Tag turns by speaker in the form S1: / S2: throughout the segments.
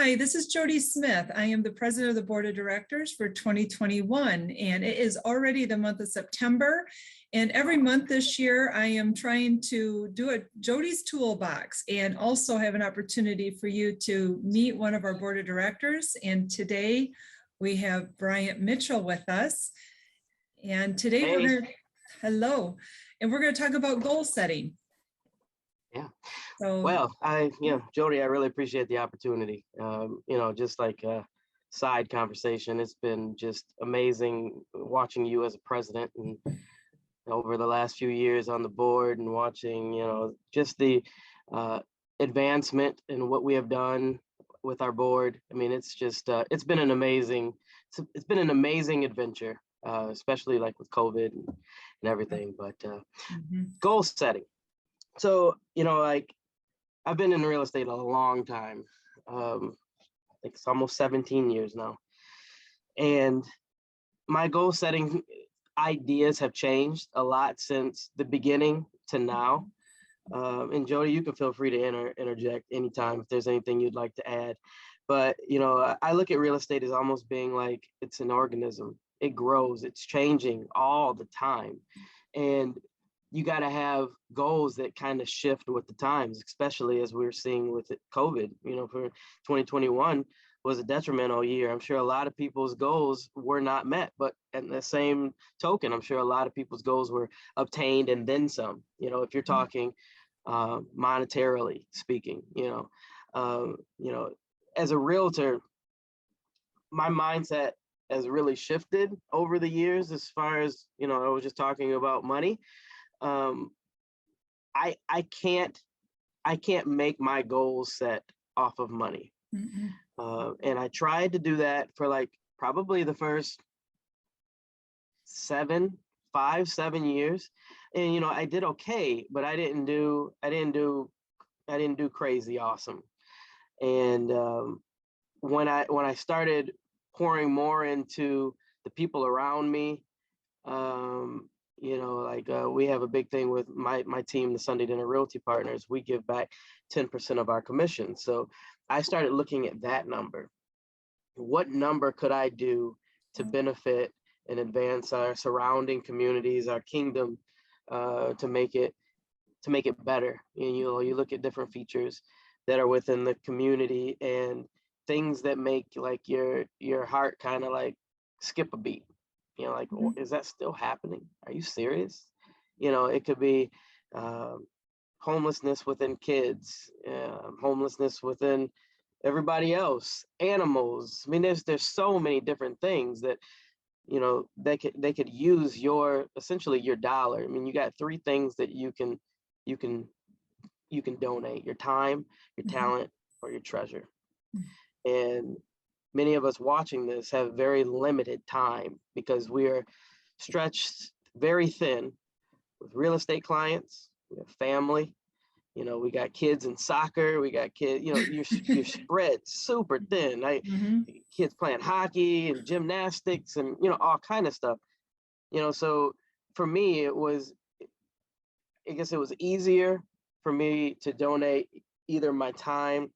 S1: Hi, this is Jodi Smith. I am the president of the board of directors for 2021, and it is already the month of September. And every month this year, I am trying to do a Jodi's Toolbox and also have an opportunity for you to meet one of our board of directors. And today we have Bryant Mitchell with us. And today
S2: Hey.
S1: we're hello, and we're going to talk about goal setting.
S2: Yeah.
S1: So,
S2: Well, Jodi, I really appreciate the opportunity. Just like a side conversation, it's been just amazing watching you as a president and over the last few years on the board and watching, just the advancement in what we have done with our board. I mean, it's just, it's been an amazing adventure, especially like with COVID and everything, but goal setting. So, I've been in real estate a long time. It's almost 17 years now. And my goal setting ideas have changed a lot since the beginning to now. And Jodi, you can feel free to interject anytime if there's anything you'd like to add. But, I look at real estate as almost being like it's an organism. It grows, it's changing all the time. And you got to have goals that kind of shift with the times, especially as we're seeing with COVID. For 2021 was a detrimental year. I'm sure a lot of people's goals were not met, but at the same token, I'm sure a lot of people's goals were obtained and then some. If you're talking monetarily speaking, as a realtor, my mindset has really shifted over the years as far as, I was just talking about money. I can't make my goals set off of money. And I tried to do that for like probably the first 7 years. And, I did okay, but I didn't do crazy awesome. And, when I started pouring more into the people around me, we have a big thing with my team, the Sunday Dinner Realty Partners. We give back 10% of our commission. So I started looking at that number. What number could I do to benefit and advance our surrounding communities, our kingdom, to make it better? And you look at different features that are within the community and things that make like your heart kind of like skip a beat. Is that still happening? Are you serious? It could be homelessness within kids, homelessness within everybody else, animals. I mean, there's so many different things that, they could use essentially your dollar. I mean, you got 3 things that you can donate: your time, your talent, or your treasure. And many of us watching this have very limited time because we are stretched very thin with real estate clients. We have family, we got kids in soccer, we got kids, you're spread super thin. Kids playing hockey and gymnastics and, all kind of stuff. So for me, I guess it was easier for me to donate either my time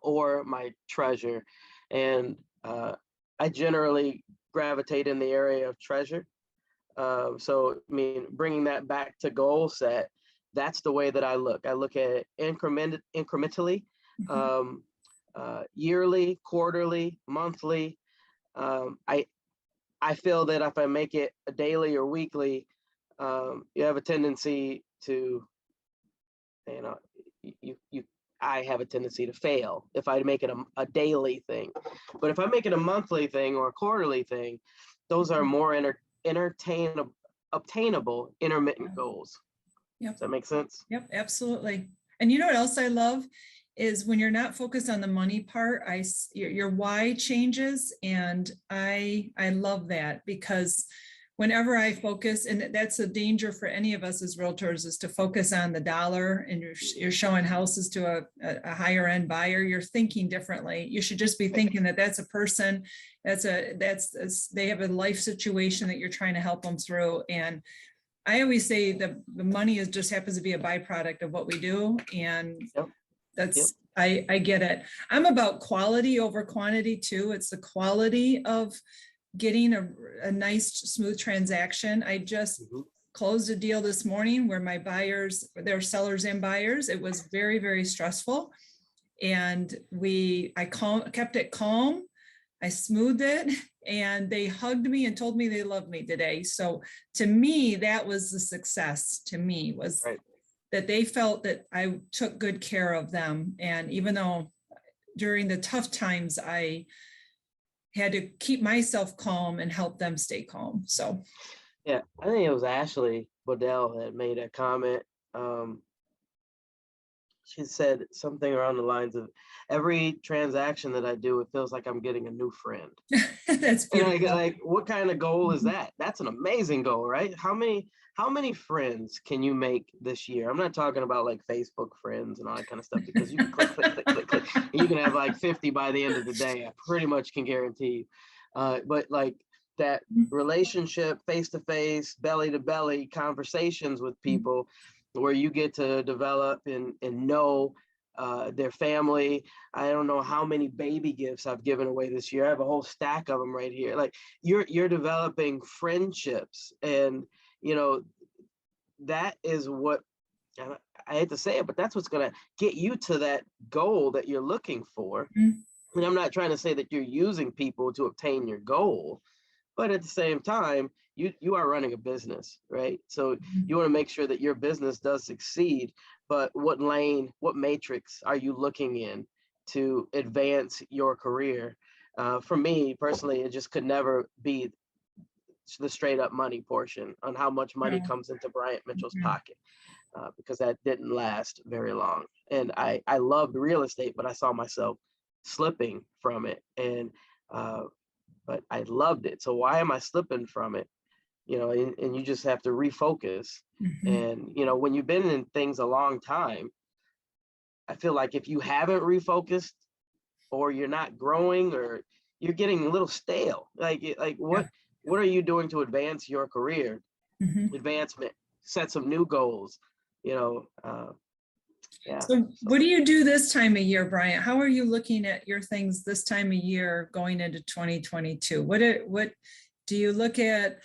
S2: or my treasure. And I generally gravitate in the area of treasure. So, I mean, bringing that back to goal set, that's the way that I look. I look at it incrementally, yearly, quarterly, monthly. I feel that if I make it a daily or weekly, you have a tendency to, I have a tendency to fail if I make it a daily thing. But if I make it a monthly thing or a quarterly thing, those are more obtainable intermittent goals.
S1: Yep.
S2: Does that make sense?
S1: Yep, absolutely. And you know what else I love is when you're not focused on the money part, your why changes. And I love that, because whenever I focus, and that's a danger for any of us as realtors, is to focus on the dollar and you're showing houses to a higher end buyer, you're thinking differently. You should just be thinking that that's a person, they have a life situation that you're trying to help them through. And I always say the money just happens to be a byproduct of what we do. And
S2: Yep.
S1: I get it. I'm about quality over quantity too. It's the quality of getting a nice, smooth transaction. I just
S2: Mhm.
S1: closed a deal this morning where my buyers, they're sellers and buyers. It was very, very stressful. And I kept it calm. I smoothed it, and they hugged me and told me they loved me today. So to me, that was the success to me, was
S2: Right.
S1: that they felt that I took good care of them. And even though during the tough times, I had to keep myself calm and help them stay calm. So
S2: Yeah, I think it was Ashley Bodell that made a comment. She said something around the lines of, every transaction that I do, it feels like I'm getting a new friend.
S1: that's
S2: And I
S1: beautiful.
S2: get like, what kind of goal is that? That's an amazing goal, right? How many friends can you make this year? I'm not talking about like Facebook friends and all that kind of stuff, because you can click, click, click, click, click, and you can have like 50 by the end of the day. I pretty much can guarantee you. But like that relationship, face to face, belly to belly conversations with people, where you get to develop and know their family. I don't know how many baby gifts I've given away this year. I have a whole stack of them right here. Like you're developing friendships, and you know that is what, I hate to say it, but that's what's going to get you to that goal that you're looking for. And I'm not trying to say that you're using people to obtain your goal, but at the same time, you are running a business, right? So you want to make sure that your business does succeed, but what lane, what matrix are you looking in to advance your career? For me personally, it just could never be the straight up money portion on how much money
S1: No.
S2: comes into Bryant Mitchell's pocket, because that didn't last very long. And I loved real estate, but I saw myself slipping from it. And but I loved it. So why am I slipping from it? And you just have to refocus. And, when you've been in things a long time, I feel like if you haven't refocused, or you're not growing, or you're getting a little stale, like what are you doing to advance your career? Advancement, set some new goals, yeah.
S1: So what do you do this time of year, Bryant? How are you looking at your things this time of year going into 2022? What do you look at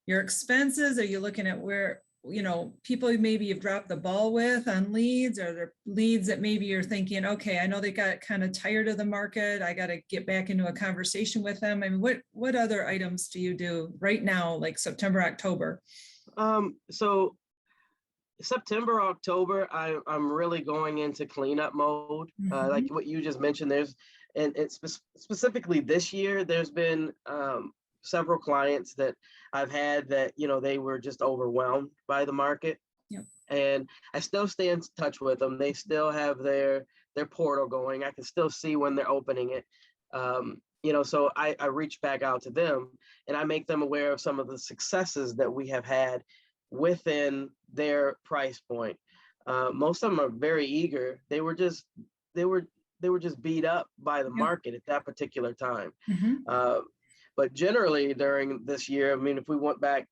S1: your expenses? Are you looking at where, people maybe you've dropped the ball with on leads, or there leads that maybe you're thinking, okay, I know they got kind of tired of the market, I got to get back into a conversation with them? I mean, what other items do you do right now, like September, October?
S2: So September, October, I'm really going into cleanup mode. Like what you just mentioned, and it's specifically this year, there's been several clients that I've had that, they were just overwhelmed by the market.
S1: Yep.
S2: And I still stay in touch with them. They still have their portal going. I can still see when they're opening it. So I reach back out to them, and I make them aware of some of the successes that we have had within their price point. Most of them are very eager. They were just beat up by the market at that particular time. But generally during this year, I mean, if we went back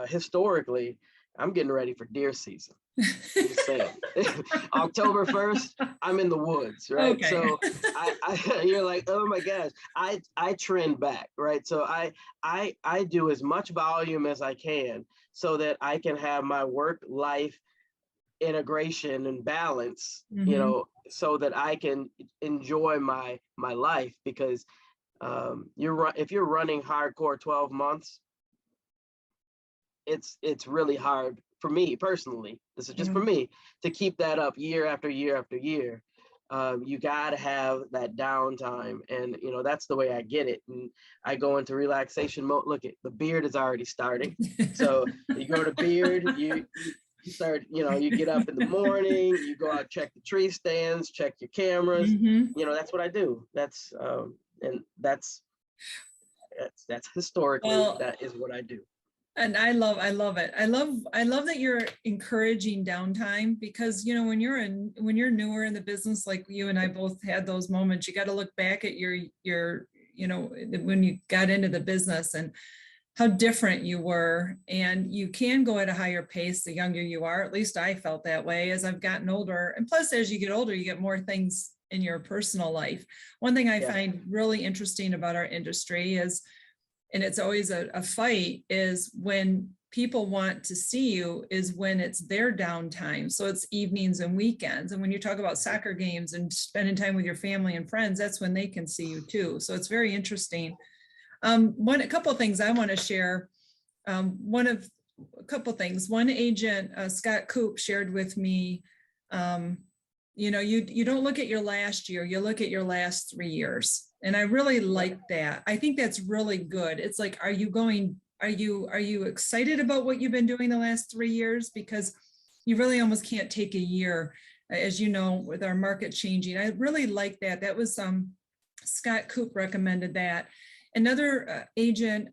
S2: historically, I'm getting ready for deer season. Just saying. October 1st, I'm in the woods, right?
S1: Okay.
S2: So you're like, oh my gosh, I trend back, right? So I do as much volume as I can, so that I can have my work life integration and balance, so that I can enjoy my life. Because if you're running hardcore 12 months, it's really hard for me personally. This is just for me, to keep that up year after year after year. You got to have that downtime, and that's the way I get it. And I go into relaxation mode. Look, the beard is already starting. So you go to beard, you start, you get up in the morning, you go out, check the tree stands, check your cameras. That's what I do. That's historically, that is what I do.
S1: And I love it. I love that you're encouraging downtime, because, when you're newer in the business, like you and I both had those moments, you got to look back at your when you got into the business, and different you were. And you can go at a higher pace the younger you are. At least I felt that way as I've gotten older. And plus, as you get older, you get more things in your personal life. One thing I find really interesting about our industry is, and it's always a fight, is when people want to see you is when it's their downtime. So it's evenings and weekends. And when you talk about soccer games and spending time with your family and friends, that's when they can see you too. So it's very interesting. A couple of things I want to share. A couple of things. One agent, Scott Coop, shared with me, you don't look at your last year, you look at your last 3 years. And I really like that. I think that's really good. It's like, are you excited about what you've been doing the last 3 years? Because you really almost can't take a year, as you know, with our market changing. I really like that. That was Scott Coop recommended that. Another agent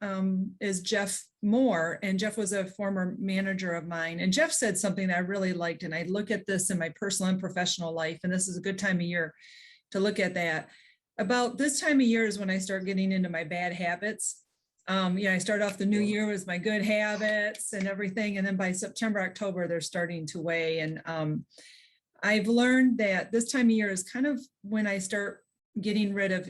S1: is Jeff Moore, and Jeff was a former manager of mine. And Jeff said something that I really liked, and I look at this in my personal and professional life, and this is a good time of year to look at that. About this time of year is when I start getting into my bad habits. I start off the new year with my good habits and everything, and then by September, October, they're starting to weigh. And I've learned that this time of year is kind of when I start getting rid of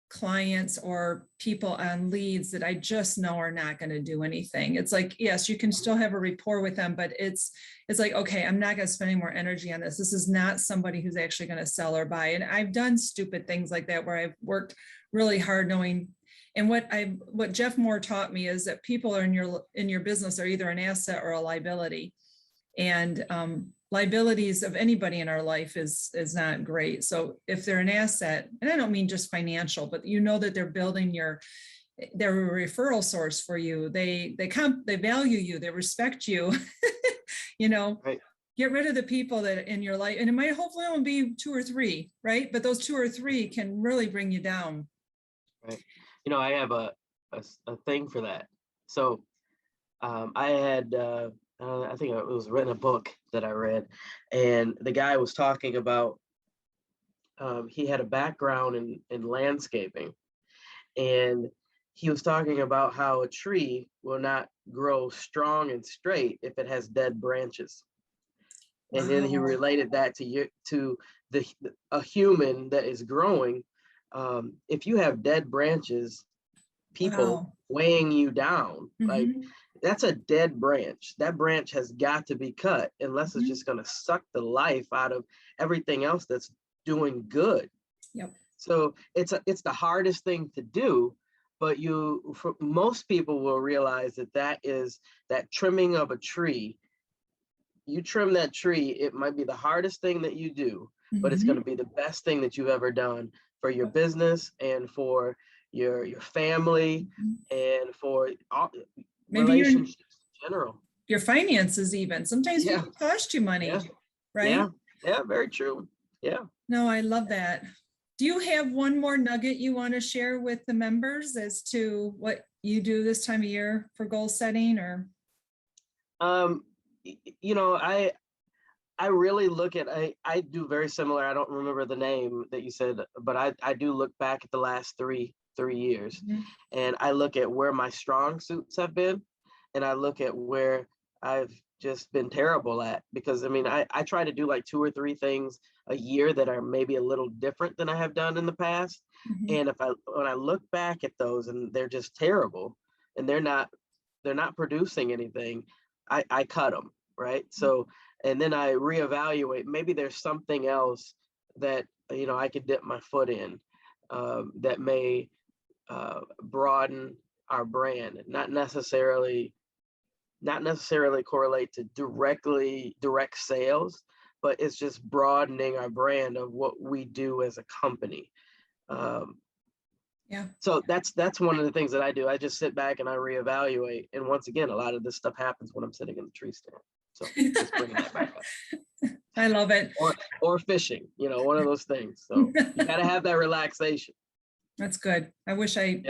S1: clients or people on leads that I just know are not going to do anything. It's like, yes, you can still have a rapport with them, but it's like, okay, I'm not going to spend any more energy on this. This is not somebody who's actually going to sell or buy. And I've done stupid things like that where I've worked really hard knowing. And what Jeff Moore taught me is that people are in your business are either an asset or a liability. And liabilities of anybody in our life is not great. So if they're an asset, and I don't mean just financial, but you know that they're building they're a referral source for you. They value you, they respect you, right. Get rid of the people that in your life, and it might hopefully only be 2 or 3, right? But those 2 or 3 can really bring you down.
S2: Right. I have a thing for that. So I had, I think it was written a book that I read, and the guy was talking about, he had a background in landscaping, and he was talking about how a tree will not grow strong and straight if it has dead branches. And then he related that to a human that is growing. If you have dead branches, people weighing you down, like that's a dead branch. That branch has got to be cut, unless it's just going to suck the life out of everything else that's doing good.
S1: Yep.
S2: So it's the hardest thing to do, but most people will realize that trimming of a tree. You trim that tree, it might be the hardest thing that you do, but it's going to be the best thing that you've ever done for your business and for your family and for all relationships in general.
S1: Your finances even. Sometimes people cost you money, right?
S2: Yeah, very true. Yeah.
S1: No, I love that. Do you have one more nugget you want to share with the members as to what you do this time of year for goal setting? Or I really look at, I do very similar. I don't remember the name that you said, but I do look back at the last three years, and I look at where my strong suits have been, and I look at where I've just been terrible at, because I try to do like 2 or 3 things a year that are maybe a little different than I have done in the past. And when I look back at those and they're just terrible and they're not producing anything, I cut them, right? So, and then I reevaluate, maybe there's something else that, I could dip my foot in, that may broaden our brand, not necessarily correlate to direct sales, but it's just broadening our brand of what we do as a company. So that's one of the things that I do. I just sit back and I reevaluate. And once again, a lot of this stuff happens when I'm sitting in the tree stand. So just bringing that back up. I love it.
S2: Or fishing, one of those things. So you got to have that relaxation.
S1: That's good. I wish I'm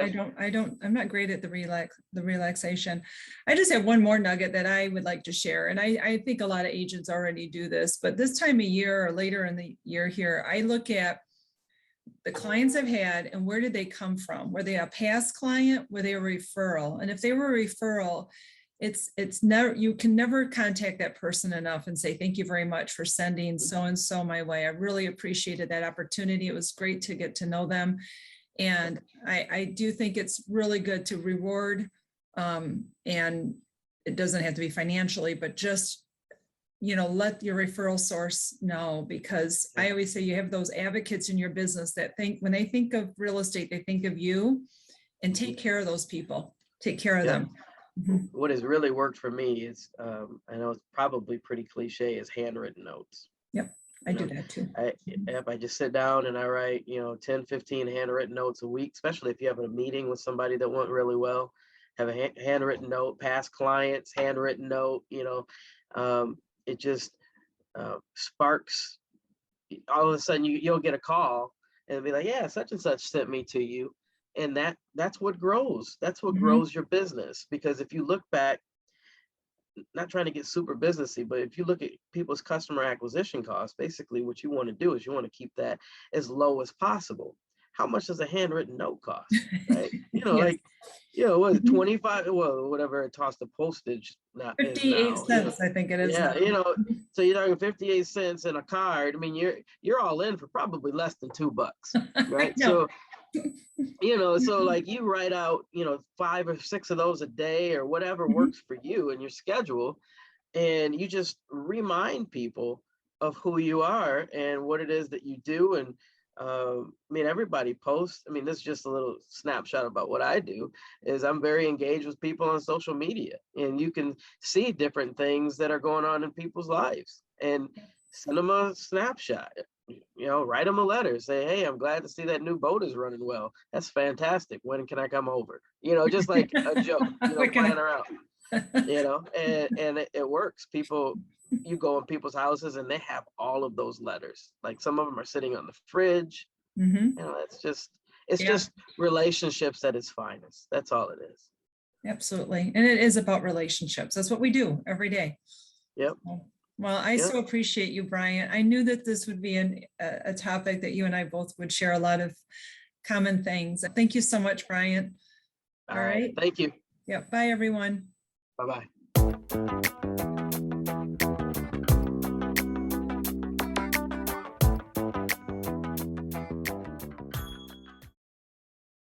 S1: not great at the relaxation. I just have one more nugget that I would like to share. And I think a lot of agents already do this, but this time of year or later in the year here, I look at the clients I've had and where did they come from? Were they a past client? Were they a referral? And if they were a referral, it's never, you can never contact that person enough and say, thank you very much for sending so-and-so my way. I really appreciated that opportunity. It was great to get to know them. And I do think it's really good to reward, and it doesn't have to be financially, but just, let your referral source know, because I always say you have those advocates in your business that think, when they think of real estate, they think of you, and take care of those people, take care of them.
S2: What has really worked for me is, I know it's probably pretty cliche, is handwritten notes.
S1: Yep, I do that too.
S2: If I just sit down and I write, 10, 15 handwritten notes a week, especially if you have a meeting with somebody that went really well, have a handwritten note, past clients, handwritten note, it just sparks. All of a sudden you'll get a call and it'll be like, yeah, such and such sent me to you. And that's what grows. That's what grows your business. Because if you look back, not trying to get super businessy, but if you look at people's customer acquisition costs, basically what you want to do is you want to keep that as low as possible. How much does a handwritten note cost? Right?
S1: Yes.
S2: What is it, 25, well, whatever it costs the postage now,
S1: 58 cents, I think it is.
S2: Yeah,
S1: now.
S2: so you're talking 58 cents in a card. I mean, you're all in for probably less than $2, right?
S1: No.
S2: So like you write out, 5 or 6 of those a day or whatever works for you and your schedule, and you just remind people of who you are and what it is that you do. And everybody posts. This is just a little snapshot about what I do, is I'm very engaged with people on social media, and you can see different things that are going on in people's lives and send them a snapshot, write them a letter, say, hey, I'm glad to see that new boat is running well. That's fantastic. When can I come over? Just like a joke, playing around, and it works. You go in people's houses and they have all of those letters. Like some of them are sitting on the fridge. It's just relationships at its finest. That's all it is.
S1: Absolutely. And it is about relationships. That's what we do every day.
S2: Yep.
S1: Well, I so appreciate you, Bryant. I knew that this would be a topic that you and I both would share a lot of common things. Thank you so much, Bryant. All right.
S2: Thank you.
S1: Yeah. Bye, everyone.
S2: Bye-bye.